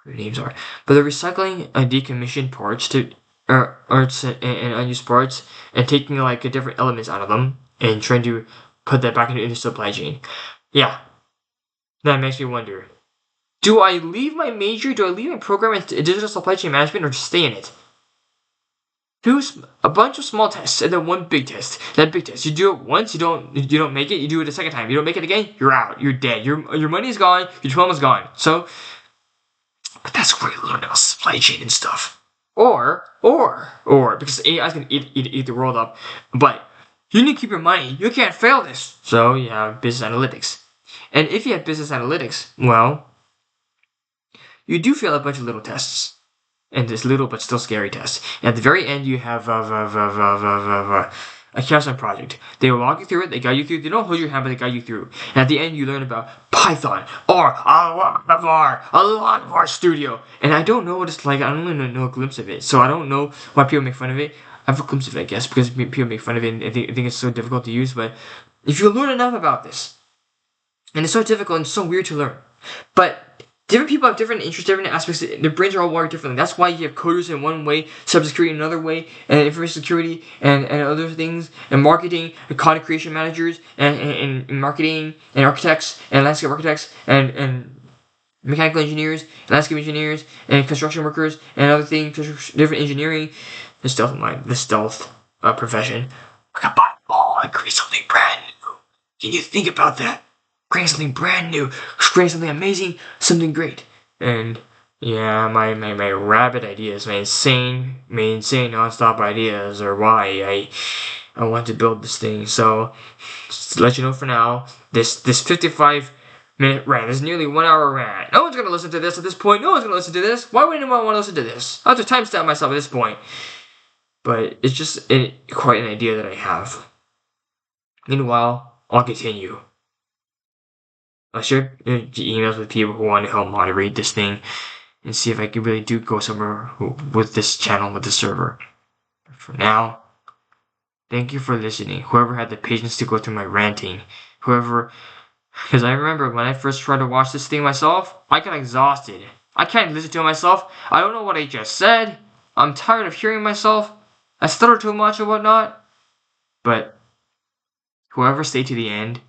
their names are, but they're recycling decommissioned parts and unused parts, and taking different elements out of them and trying to put that back into the supply chain. Yeah, that makes me wonder. Do I leave my major? Do I leave my program in digital supply chain management, or just stay in it? A bunch of small tests and then one big test. That big test, you do it once, you don't make it. You do it a second time. You don't make it again, you're out. You're dead. Your money is gone. Your diploma is gone. So, but that's where you learn about supply chain and stuff. Or because AI is gonna eat the world up, but you need to keep your money. You can't fail this. So you have business analytics, and if you have business analytics, well, you do fail a bunch of little tests. And this little but still scary test. And at the very end, you have a capstone project. They will walk you through it. They guide you through. They don't hold your hand, but they guide you through. And at the end, you learn about Python, R, a lot of R Studio. And I don't know what it's like. I don't really know a glimpse of it. So I don't know why people make fun of it. I have a glimpse of it, I guess, because people make fun of it. And I think it's so difficult to use. But if you learn enough about this, and it's so difficult and so weird to learn, but different people have different interests, different aspects. Their brains are all wired differently. That's why you have coders in one way, cybersecurity in another way, and information security and other things, and marketing, and content creation managers, and marketing, and architects, and landscape architects, and mechanical engineers, landscape engineers, and construction workers, and other things, different engineering. The stealth profession. I got buy all and create something brand new. Can you think about that? Create something brand new, create something amazing, something great. And yeah, my rabid ideas, my insane non-stop ideas are why I want to build this thing. So just to let you know for now, this 55-minute rant, this is nearly 1 hour rant. No one's gonna listen to this at this point. No one's gonna listen to this. Why would anyone want to listen to this? I'll have to timestamp myself at this point. But it's just quite an idea that I have. Meanwhile, I'll continue. I'll share emails with people who want to help moderate this thing and see if I can really do go somewhere with this channel, with this server. For now, thank you for listening. Whoever had the patience to go through my ranting, because I remember when I first tried to watch this thing myself, I got exhausted. I can't listen to it myself. I don't know what I just said. I'm tired of hearing myself. I stutter too much and whatnot. But whoever stayed to the end,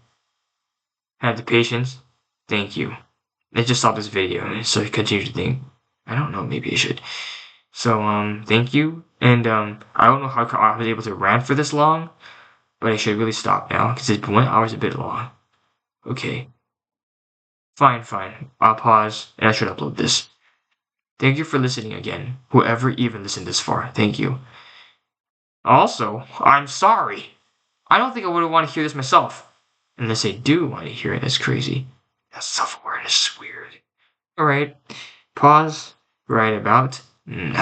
had the patience, thank you. Let's just stop this video so I continue to think. I don't know, maybe I should. So, thank you. And, I don't know how I was able to rant for this long, but I should really stop now, because 1 hour is a bit long. Okay. Fine. I'll pause, and I should upload this. Thank you for listening again. Whoever even listened this far, thank you. Also, I'm sorry. I don't think I would want to hear this myself. Unless I do want to hear it, that's crazy. That self-awareness is weird. Alright, pause right about now.